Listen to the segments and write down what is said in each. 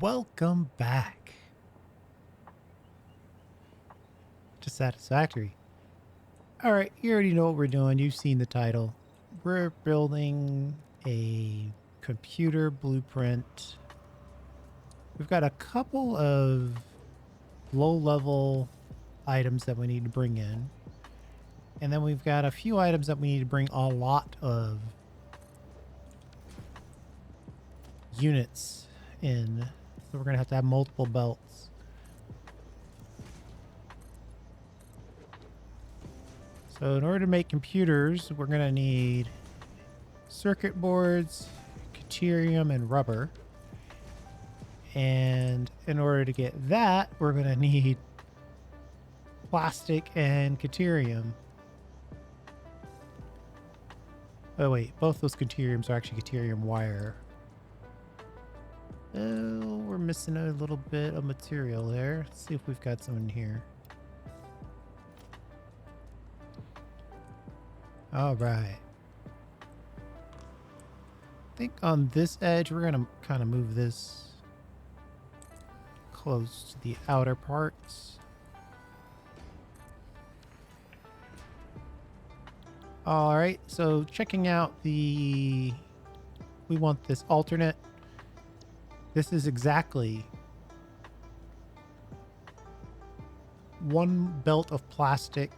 Welcome back to Satisfactory. All right, you already know what we're doing. You've seen the title. We're building a computer blueprint. We've got a couple of low-level items that we need to bring in. And then we've got a few items that we need to bring a lot of units in. So we're going to have multiple belts. So in order to make computers, we're going to need circuit boards, deuterium, and rubber. And in order to get that, we're going to need plastic and deuterium. Oh wait, both those deuteriums are actually deuterium wire. Oh, we're missing a little bit of material there. Let's see if we've got some in here. All right. I think on this edge, we're going to kind of move this close to the outer parts. All right, so checking out we want this alternate. This is exactly one belt of plastic,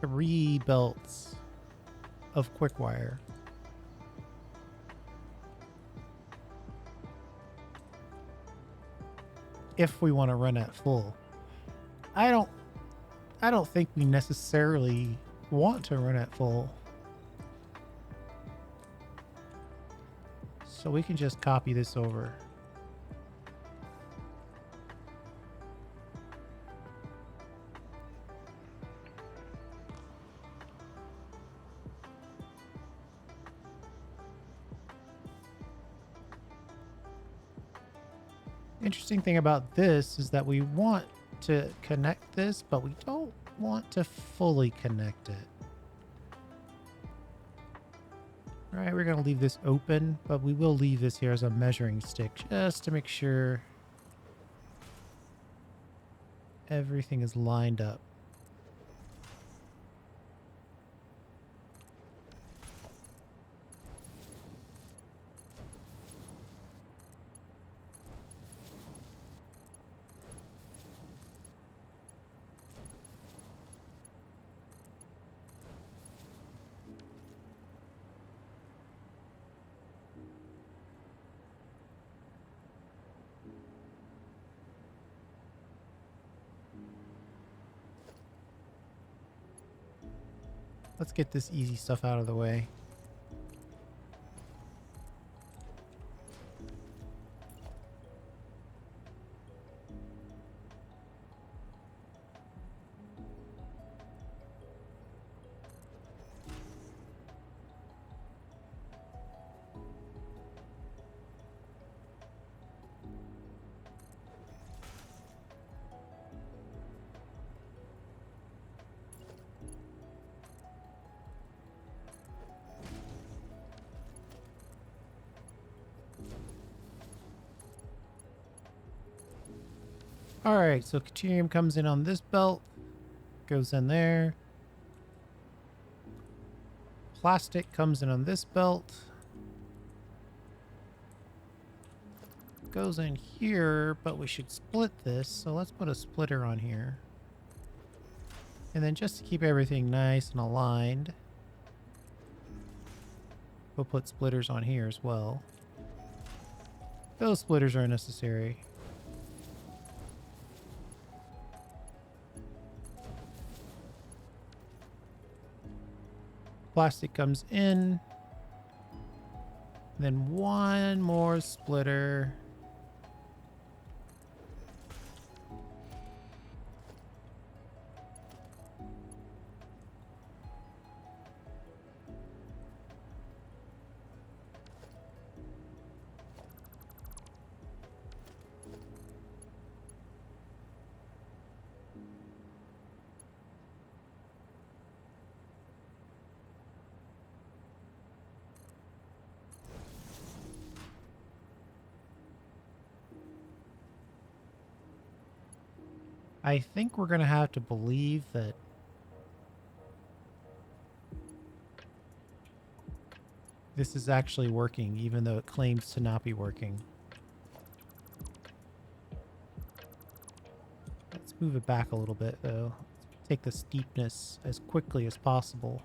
3 belts of quick wire. If we want to run at full. I don't think we necessarily want to run at full. So we can just copy this over. Interesting thing about this is that we want to connect this, but we don't want to fully connect it. All right, we're going to leave this open, but we will leave this here as a measuring stick just to make sure everything is lined up. Let's get this easy stuff out of the way. All right, so deuterium comes in on this belt, goes in there. Plastic comes in on this belt, goes in here, but we should split this. So let's put a splitter on here. And then just to keep everything nice and aligned, we'll put splitters on here as well. Those splitters are necessary. Plastic comes in. Then one more splitter. I think we're going to have to believe that this is actually working, even though it claims to not be working. Let's move it back a little bit, though. Let's take the steepness as quickly as possible.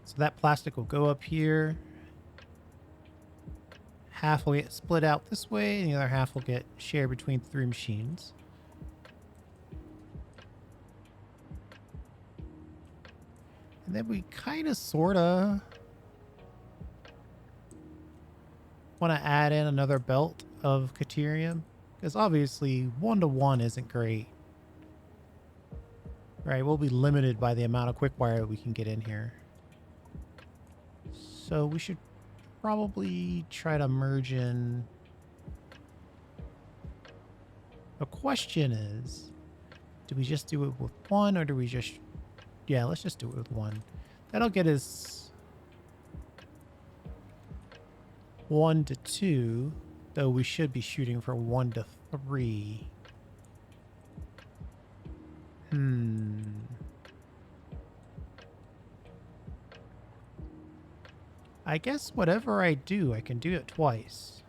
So that plastic will go up here. Half will get split out this way, and the other half will get shared between 3 machines. And then we kind of, sort of want to add in another belt of Caterium, because obviously 1-to-1 isn't great. Right, we'll be limited by the amount of quick wire that we can get in here. So we should probably try to merge in. The question is, do we just do it with 1, or do we just... Yeah, let's just do it with 1. That'll get us 1 to 2, though we should be shooting for 1 to 3. I guess whatever I do, I can do it twice.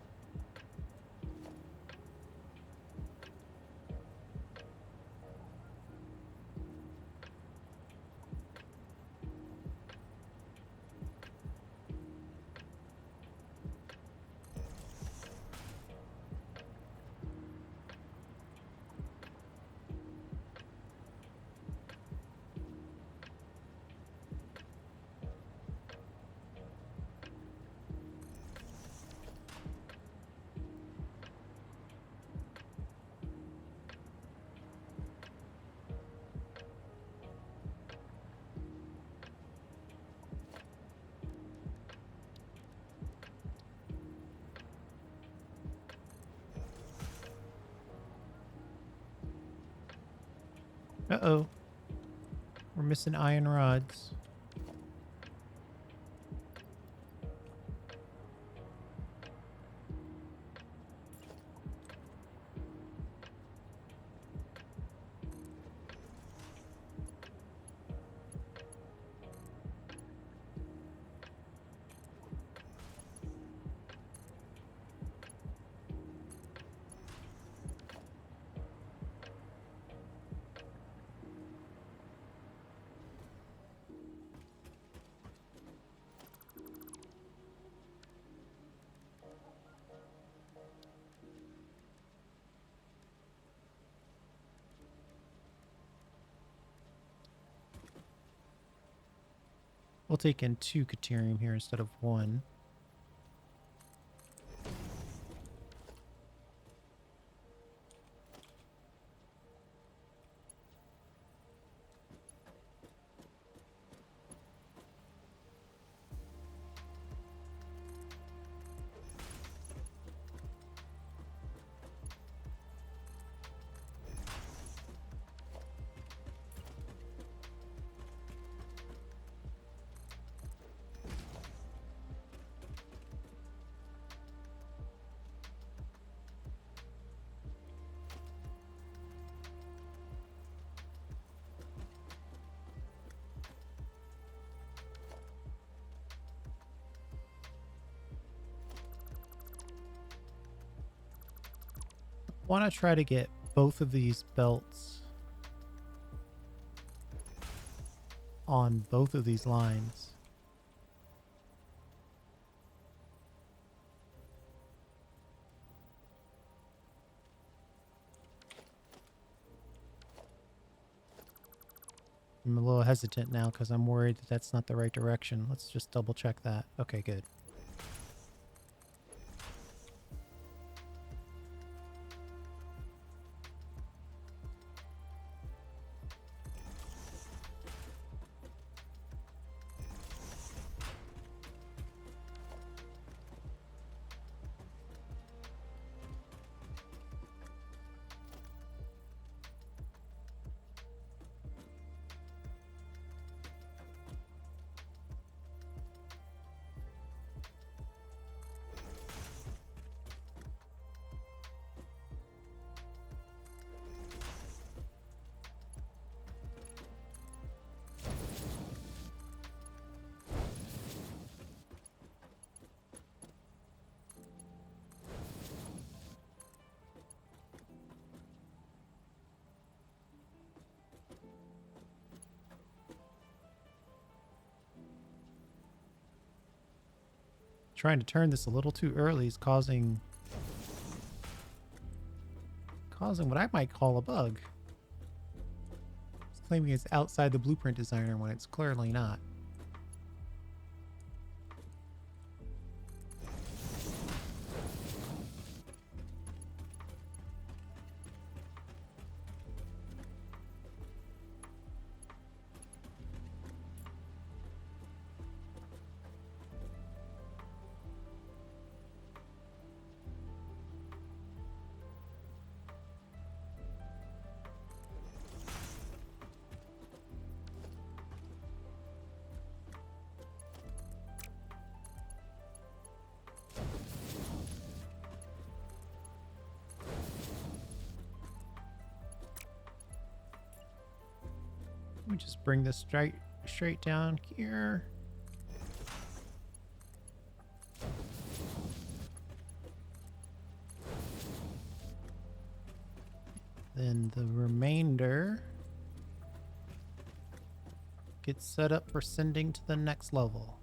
Uh-oh. We're missing iron rods. We'll take in 2 Caterium here instead of 1. Want to try to get both of these belts on both of these lines. I'm a little hesitant now because I'm worried that that's not the right direction. Let's just double check that. Okay, good. trying to turn this a little too early is causing what I might call a bug. It's claiming it's outside the blueprint designer when it's clearly not. Let me just bring this straight down here. Then the remainder gets set up for sending to the next level.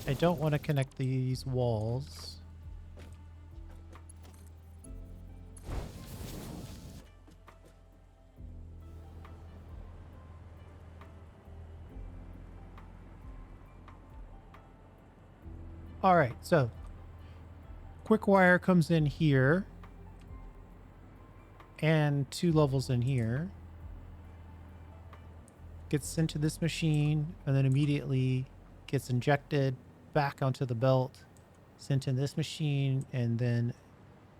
I don't want to connect these walls. All right, so quick wire comes in here and 2 levels in here. Gets sent to this machine and then immediately gets injected back onto the belt, sent in this machine, and then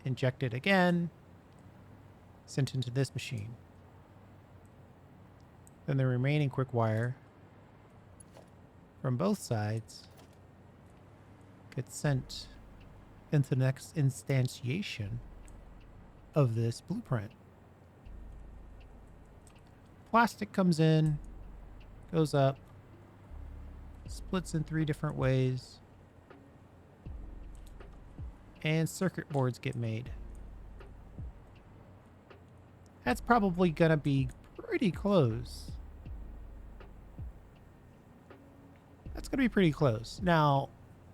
injected again, sent into this machine. Then the remaining quick wire from both sides gets sent into the next instantiation of this blueprint. Plastic comes in, goes up, splits in 3 different ways, and circuit boards get made. That's probably gonna be pretty close. That's gonna be pretty close. Now,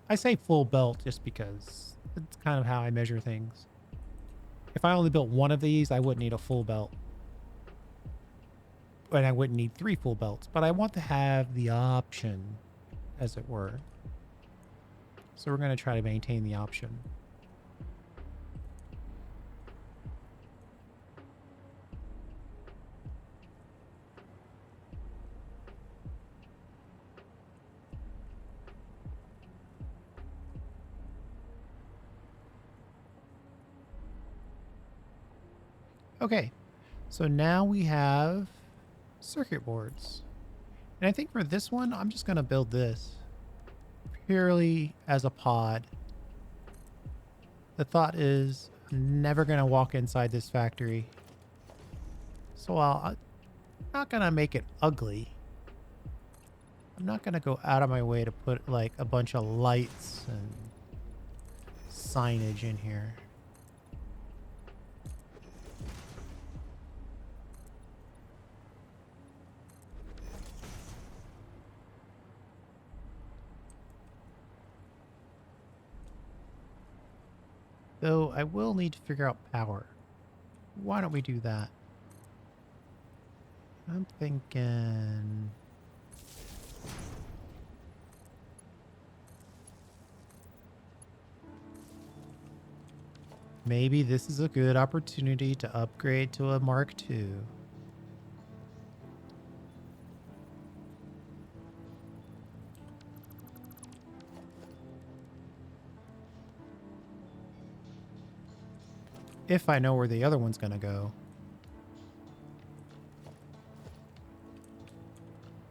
I say full belt just because it's kind of how I measure things. If I only built one of these, I wouldn't need a full belt. And I wouldn't need 3 full belts, but I want to have the option, as it were. So we're going to try to maintain the option. Okay, so now we have circuit boards. And I think for this one, I'm just going to build this purely as a pod. The thought is I'm never going to walk inside this factory. So I'm not going to make it ugly. I'm not going to go out of my way to put like a bunch of lights and signage in here. Though I will need to figure out power. Why don't we do that? I'm thinking... maybe this is a good opportunity to upgrade to a Mark II. If I know where the other one's going to go.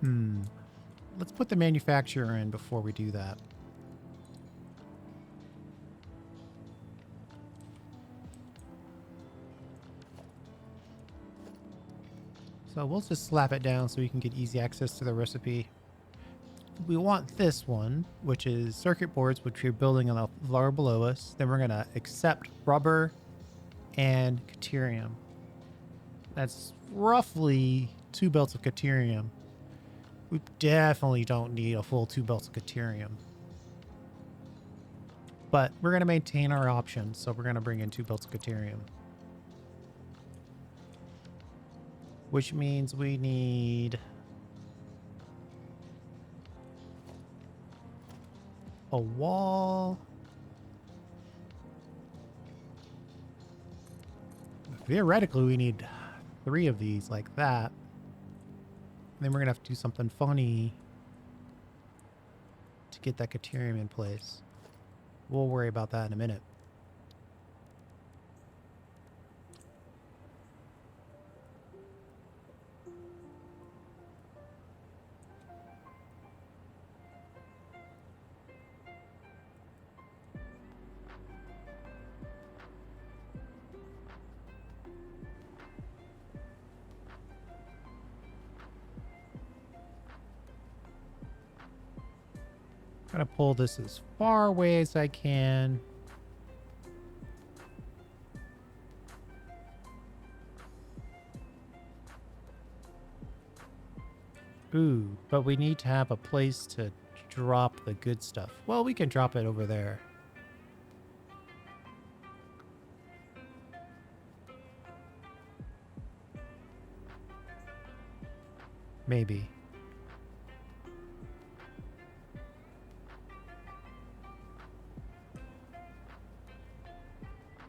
Let's put the manufacturer in before we do that. So we'll just slap it down so we can get easy access to the recipe. We want this one, which is circuit boards, which we're building on the floor below us. Then we're going to accept rubber and Caterium. That's roughly 2 belts of Caterium. We definitely don't need a full 2 belts of Caterium. But we're going to maintain our options, so we're going to bring in 2 belts of Caterium. Which means we need a wall. Theoretically, we need 3 of these like that. And then we're going to have to do something funny to get that Caterium in place. We'll worry about that in a minute. I'm going to pull this as far away as I can. Ooh, but we need to have a place to drop the good stuff. Well, we can drop it over there. Maybe.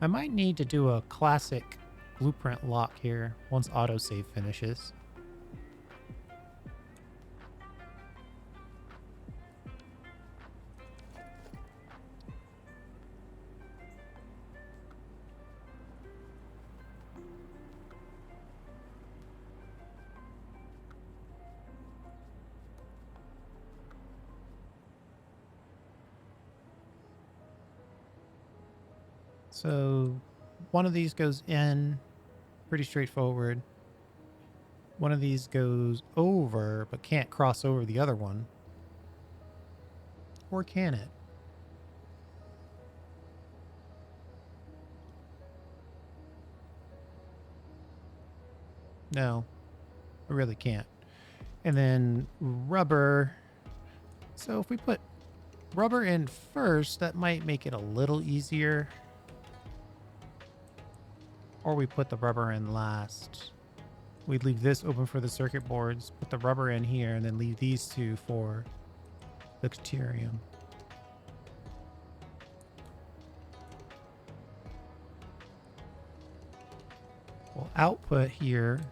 I might need to do a classic blueprint lock here once autosave finishes. So one of these goes in, pretty straightforward. One of these goes over, but can't cross over the other one. Or can it? No, I really can't. And then rubber. So if we put rubber in first, that might make it a little easier. Or we put the rubber in last. We'd leave this open for the circuit boards, put the rubber in here, and then leave these 2 for the Caterium. We'll output here.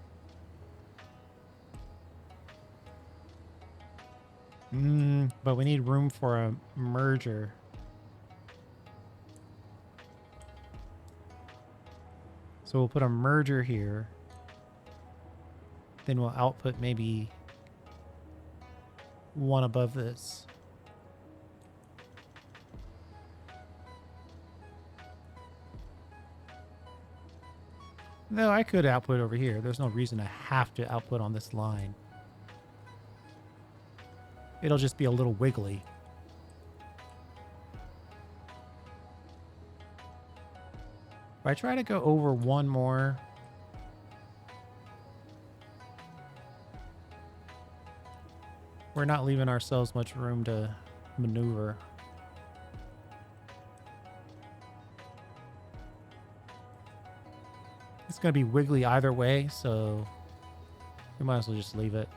But we need room for a merger. So we'll put a merger here. Then we'll output maybe one above this. No, I could output over here. There's no reason to have to output on this line. It'll just be a little wiggly. If I try to go over one more, we're not leaving ourselves much room to maneuver. It's going to be wiggly either way, so we might as well just leave it.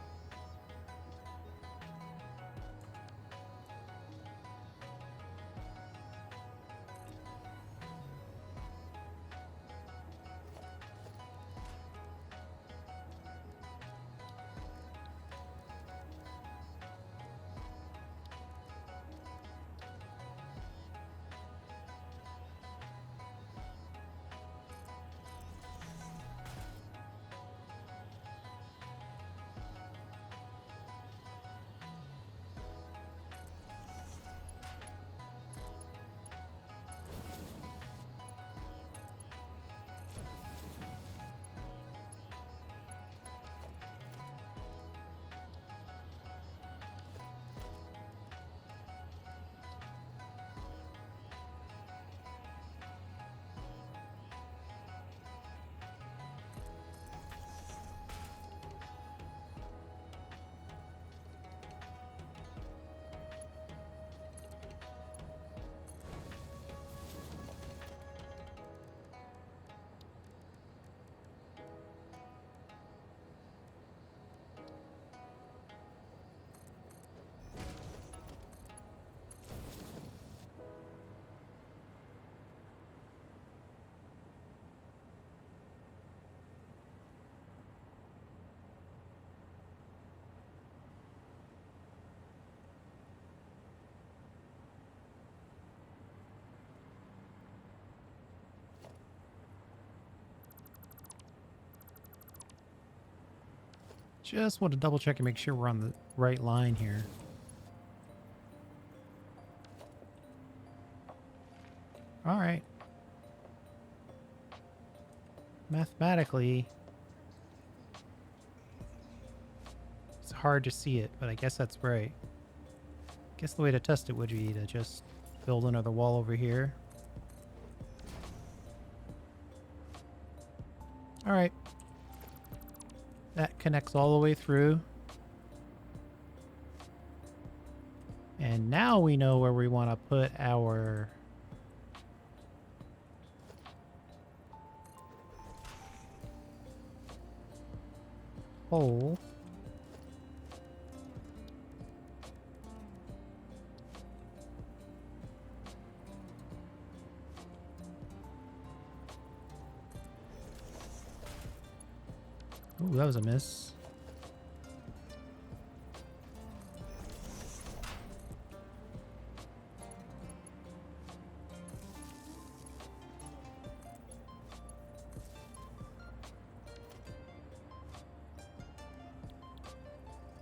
Just want to double check and make sure we're on the right line here. All right. Mathematically, it's hard to see it, but I guess that's right. I guess the way to test it would be to just build another wall over here. All right. That connects all the way through. And now we know where we want to put our hole. Ooh, that was a miss.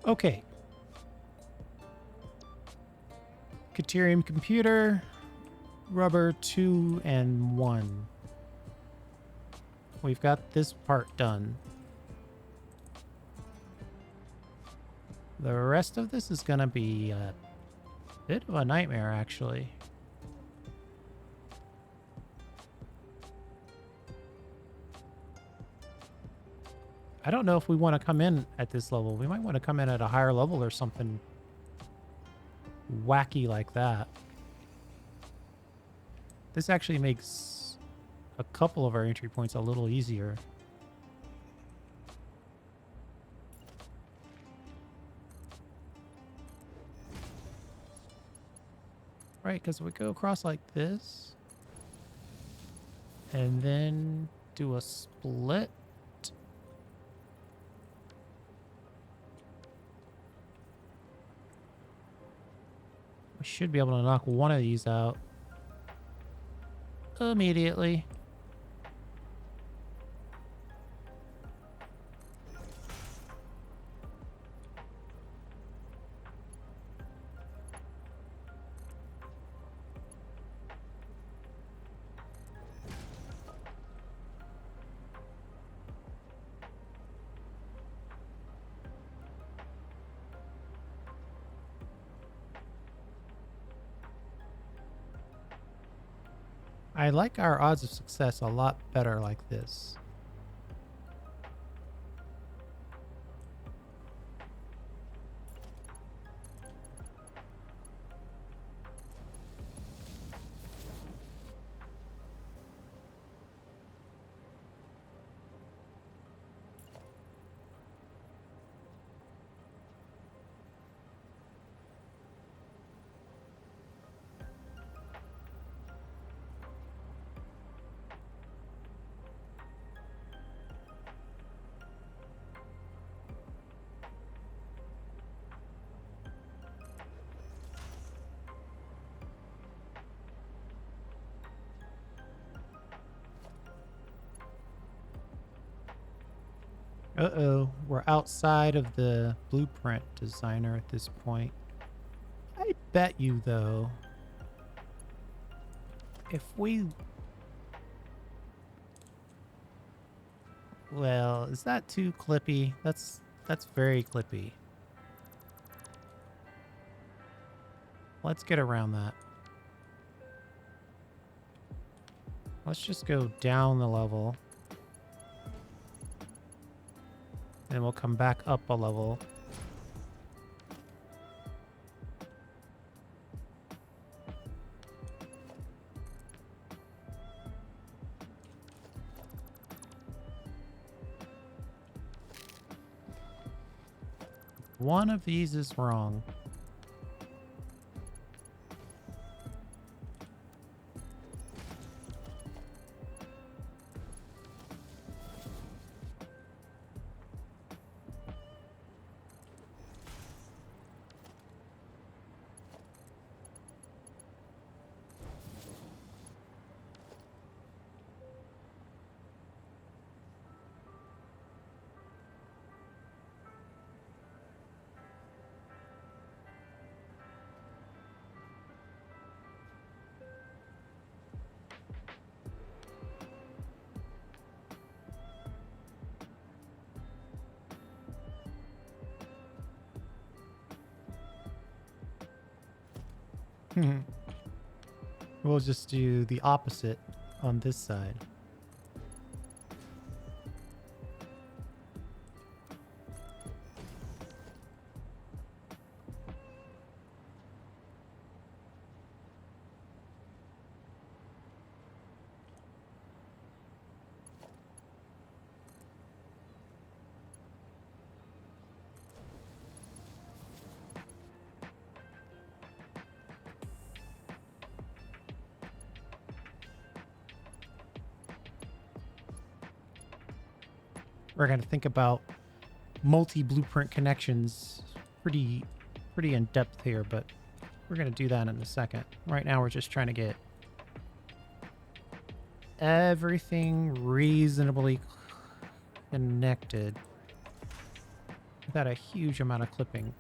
Okay. Caterium computer, rubber 2 and 1. We've got this part done. The rest of this is going to be a bit of a nightmare, actually. I don't know if we want to come in at this level. We might want to come in at a higher level or something wacky like that. This actually makes a couple of our entry points a little easier. Right, because we go across like this. And then do a split. We should be able to knock one of these out immediately. I like our odds of success a lot better like this. Uh-oh, we're outside of the blueprint designer at this point. I bet you, though, if we... Well, is that too clippy? That's very clippy. Let's get around that. Let's just go down the level. And we'll come back up a level. One of these is wrong. We'll just do the opposite on this side. We're going to think about multi-blueprint connections pretty in depth here, but we're going to do that in a second. Right now we're just trying to get everything reasonably connected without a huge amount of clipping.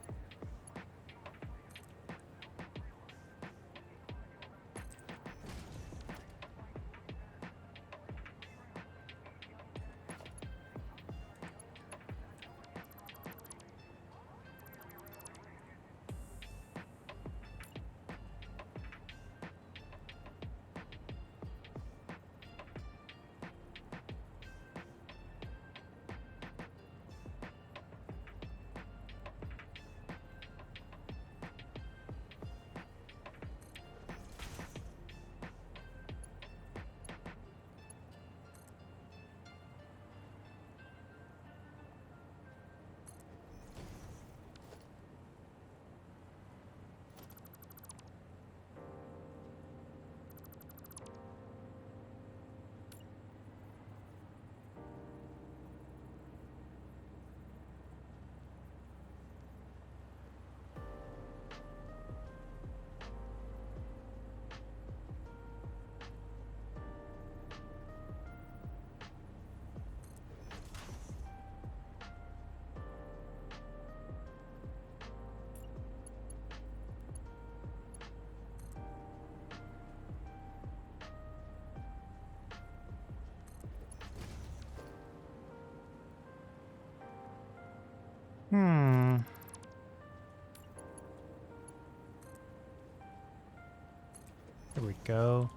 There we go.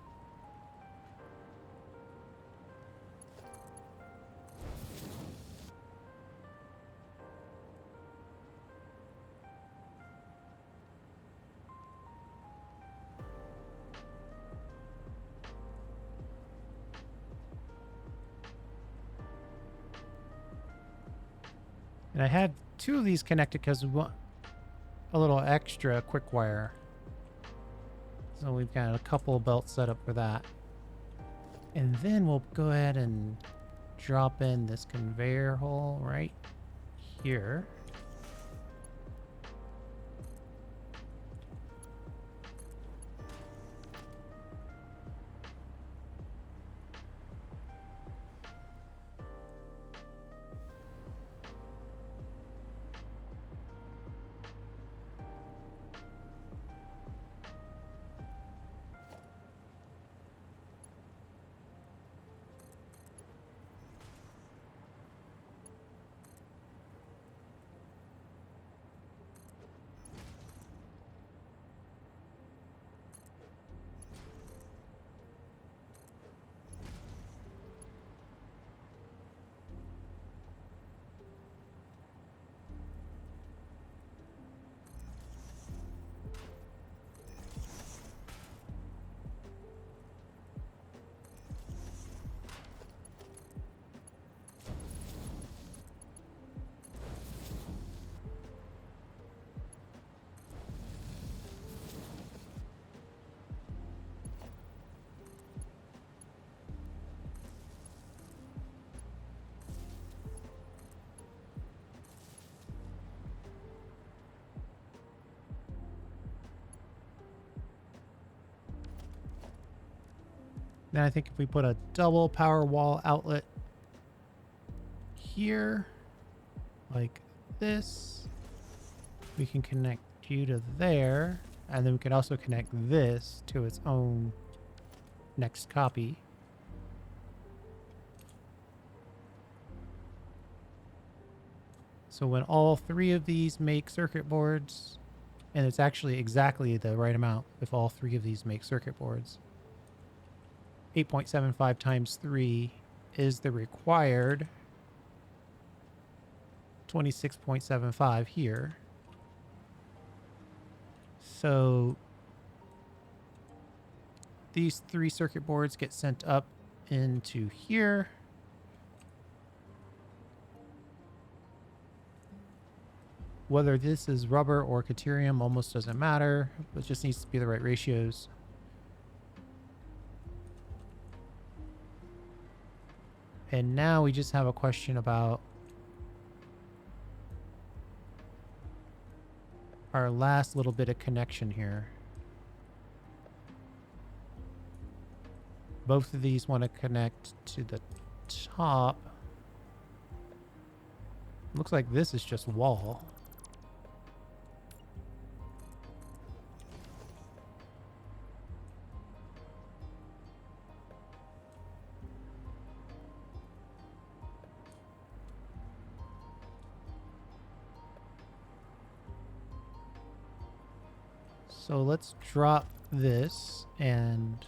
And I had two of these connected because we want a little extra quick wire. So we've got a couple belts set up for that. And then we'll go ahead and drop in this conveyor hole right here. Then I think if we put a double power wall outlet here, like this, we can connect you to there, and then we can also connect this to its own next copy. So when all three of these make circuit boards And it's actually exactly the right amount if all three of these make circuit boards. 8.75 times 3 is the required 26.75 here. So these 3 circuit boards get sent up into here. Whether this is rubber or deuterium almost doesn't matter. It just needs to be the right ratios. And now we just have a question about our last little bit of connection here. Both of these want to connect to the top. Looks like this is just wall. So let's drop this and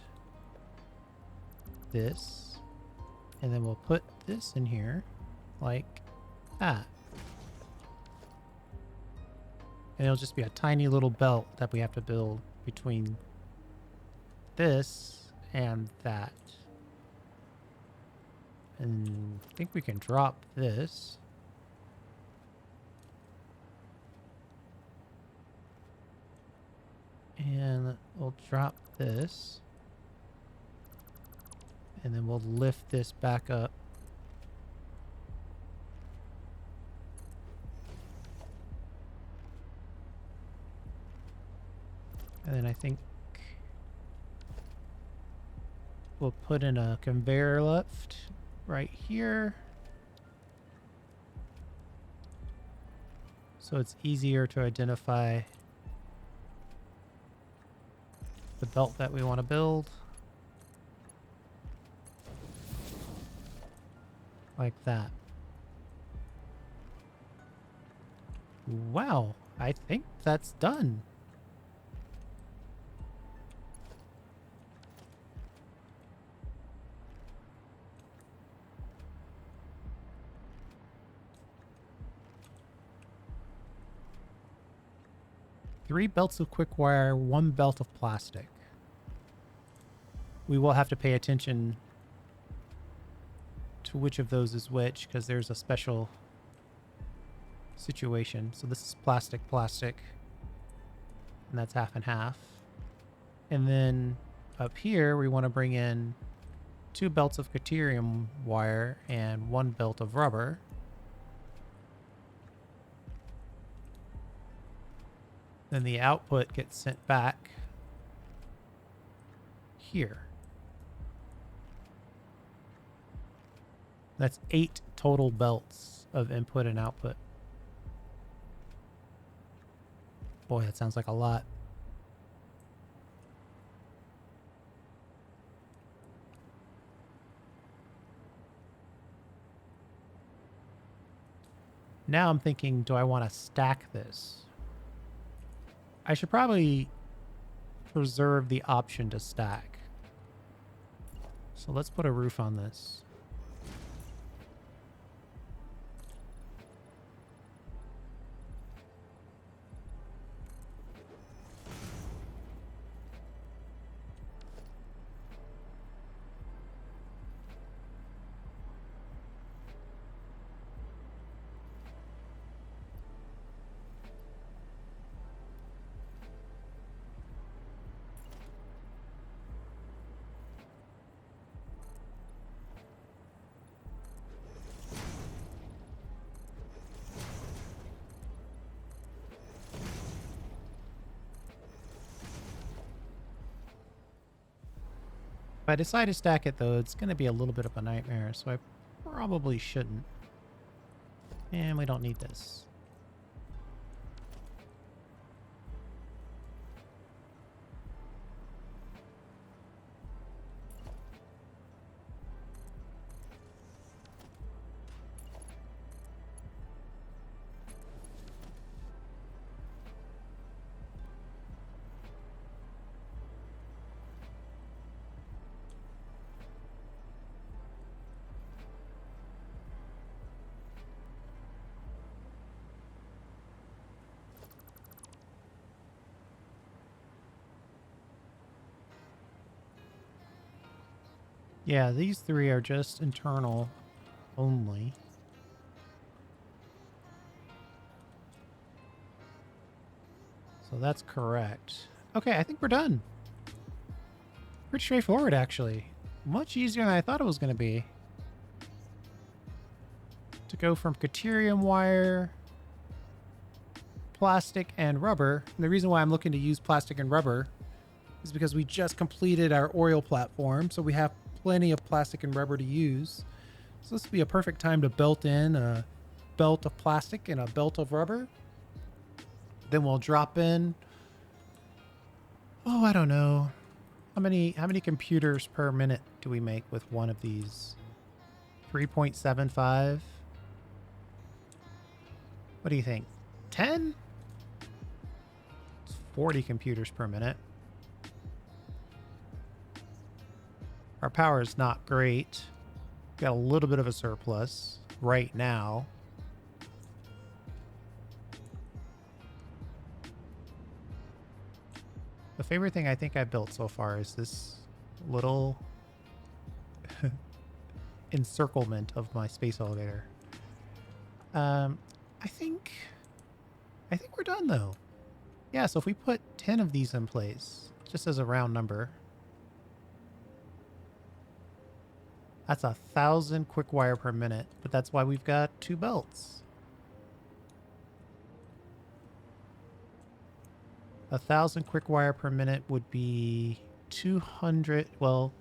this, and then we'll put this in here like that. And it'll just be a tiny little belt that we have to build between this and that. And I think we can drop this. And we'll drop this. And then we'll lift this back up. And then I think we'll put in a conveyor lift right here. So it's easier to identify the belt that we want to build. Like that. Wow, I think that's done. Three belts of quick wire, 1 belt of plastic. We will have to pay attention to which of those is which, because there's a special situation. So this is plastic, and that's half and half. And then up here, we want to bring in 2 belts of deuterium wire and 1 belt of rubber. Then the output gets sent back here. That's 8 total belts of input and output. Boy, that sounds like a lot. Now I'm thinking, do I want to stack this? I should probably preserve the option to stack. So let's put a roof on this. If I decide to stack it, though, it's going to be a little bit of a nightmare, so I probably shouldn't. And we don't need this. Yeah, these three are just internal only. So that's correct. Okay, I think we're done. Pretty straightforward, actually. Much easier than I thought it was going to be. To go from Caterium wire, plastic, and rubber. And the reason why I'm looking to use plastic and rubber is because we just completed our oil platform, so we have plenty of plastic and rubber to use. So this would be a perfect time to belt in a belt of plastic and a belt of rubber. Then we'll drop in, oh, I don't know. How many computers per minute do we make with one of these? 3.75? What do you think? 10? It's 40 computers per minute. Our power is not great. Got a little bit of a surplus right now. The favorite thing I think I've built so far is this little encirclement of my space elevator. I think we're done though. Yeah, so if we put 10 of these in place, just as a round number, that's 1,000 quick wire per minute, but that's why we've got 2 belts. 1,000 quick wire per minute would be 200. Well,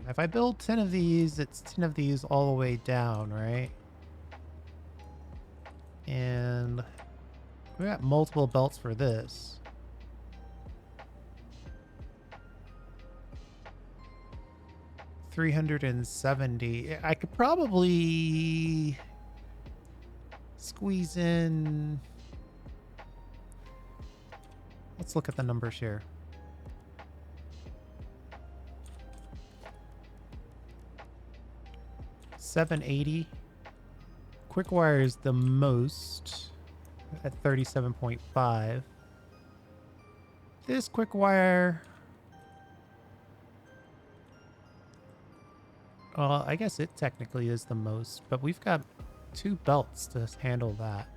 if I build 10 of these, it's 10 of these all the way down, right? And we got multiple belts for this. $370. I could probably squeeze in. Let's look at the numbers here. $780. Quick wire is the most at 37.5. This quick wire, well, I guess it technically is the most, but we've got 2 belts to handle that.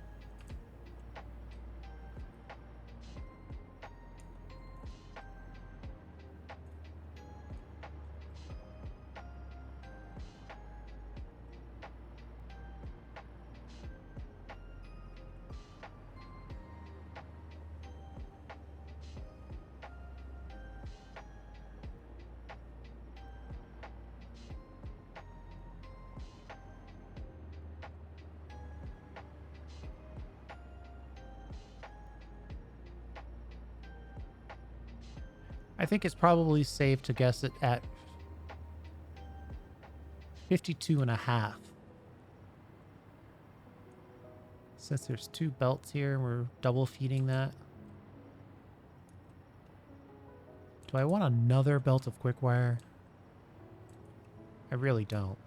I think it's probably safe to guess it at 52.5. Since there's 2 belts here, we're double feeding that. Do I want another belt of quick wire? I really don't.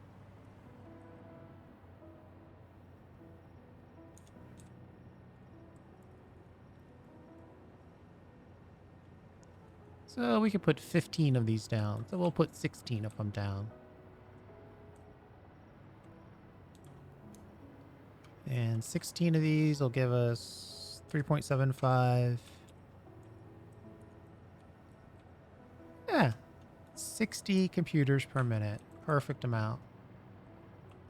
So we could put 15 of these down. So we'll put 16 of them down. And 16 of these will give us 3.75. Yeah, 60 computers per minute. Perfect amount.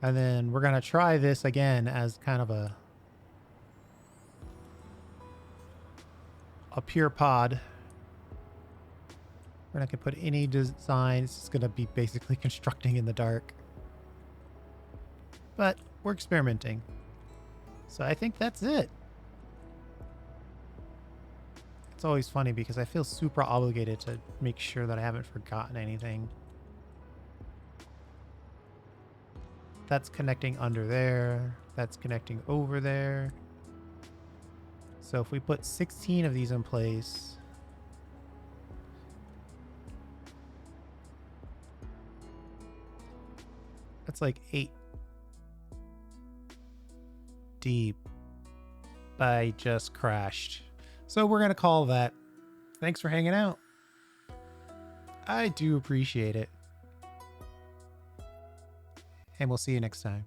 And then we're going to try this again as kind of a pure pod. We're not going to put any design. It's just going to be basically constructing in the dark. But we're experimenting. So I think that's it. It's always funny because I feel super obligated to make sure that I haven't forgotten anything. That's connecting under there. That's connecting over there. So if we put 16 of these in place, that's like 8 deep. I just crashed. So we're going to call that Thanks for hanging out. I do appreciate it. And we'll see you next time.